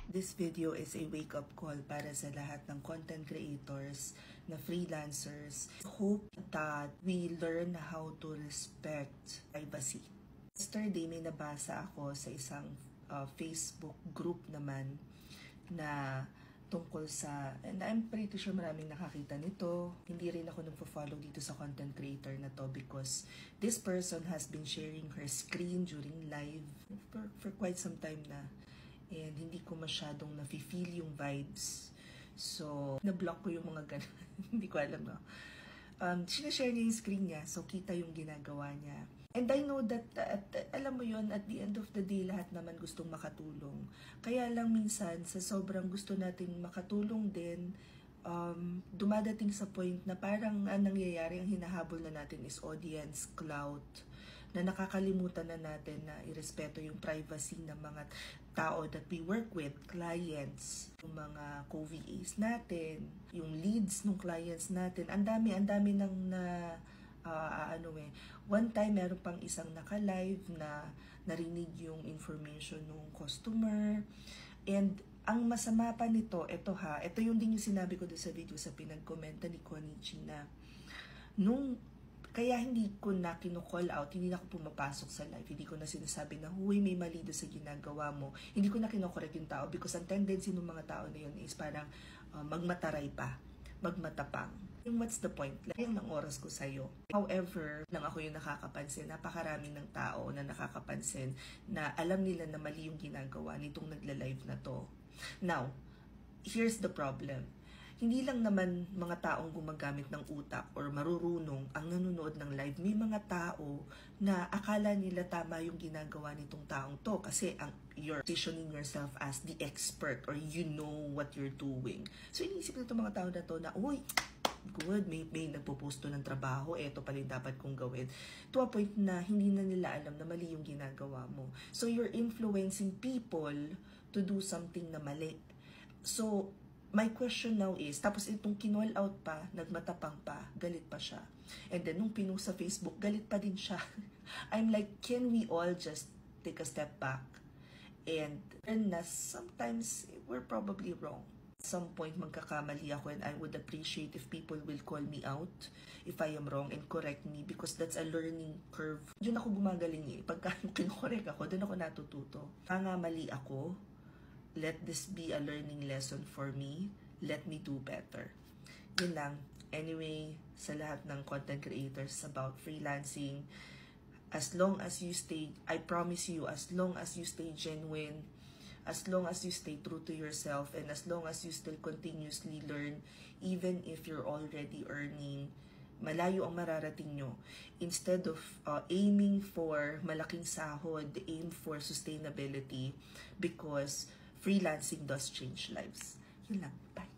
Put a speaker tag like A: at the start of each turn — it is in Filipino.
A: This video is a wake-up call para sa lahat ng content creators na freelancers. Hope that we learn how to respect privacy. Yesterday, may nabasa ako sa isang Facebook group naman na tungkol sa, and I'm pretty sure maraming nakakita nito. Hindi rin ako nagpo-follow dito sa content creator na to because this person has been sharing her screen during live for quite some time na. And hindi ko masyadong nafe-feel yung vibes. So, na-block ko yung mga ganun. Hindi ko alam, no? Sinashare niya yung screen niya, so kita yung ginagawa niya. And I know that, alam mo yun, at the end of the day, lahat naman gustong makatulong. Kaya lang minsan, sa sobrang gusto nating makatulong din, dumadating sa point na parang nangyayari, ang hinahabol na natin is audience, clout, na nakakalimutan na natin na irespeto yung privacy ng mga tao that we work with, clients, yung mga co-VAs natin, yung leads ng clients natin. Ang dami nang one time meron pang isang naka-live na narinig yung information ng customer. And ang masama pa nito, ito yung din yung sinabi ko doon sa video sa pinag-komenta ni Konichi na kaya hindi ko na kino-call out, hindi na ako pumapasok sa live, hindi ko na sinasabi na, huy, may mali doon sa ginagawa mo. Hindi ko na kino-correct yung tao because ang tendency ng mga tao na yun is parang magmataray pa, magmatapang. Yung what's the point? Layang ng oras ko sa'yo. However, lang ako yung nakakapansin, napakaraming ng tao na nakakapansin na alam nila na mali yung ginagawa nitong nagla-live na to. Now, here's the problem. Hindi lang naman mga taong gumagamit ng utak or marurunong ang nanonood ng live. May mga tao na akala nila tama yung ginagawa nitong taong to kasi you're positioning yourself as the expert or you know what you're doing. So iniisip na itong mga tao na to na, uy, good, may nagpo-posto ng trabaho, eto pala yung dapat kong gawin. To a point na hindi na nila alam na mali yung ginagawa mo. So you're influencing people to do something na mali. So, my question now is, tapos itong kinall out pa, nagmatapang pa, galit pa siya. And then, nung pinost sa Facebook, galit pa din siya. I'm like, can we all just take a step back? And na sometimes, we're probably wrong. At some point, magkakamali ako and I would appreciate if people will call me out if I am wrong and correct me because that's a learning curve. Diyan ako gumagaling eh. Pagka kinokorek ako, doon ako natututo. Mali ako. Let this be a learning lesson for me. Let me do better. Yun lang. Anyway, sa lahat ng content creators about freelancing, as long as you stay, I promise you, as long as you stay genuine, as long as you stay true to yourself, and as long as you still continuously learn, even if you're already earning, malayo ang mararating nyo. Instead of aiming for malaking sahod, aim for sustainability because freelancing does change lives. Yun lang. Bye.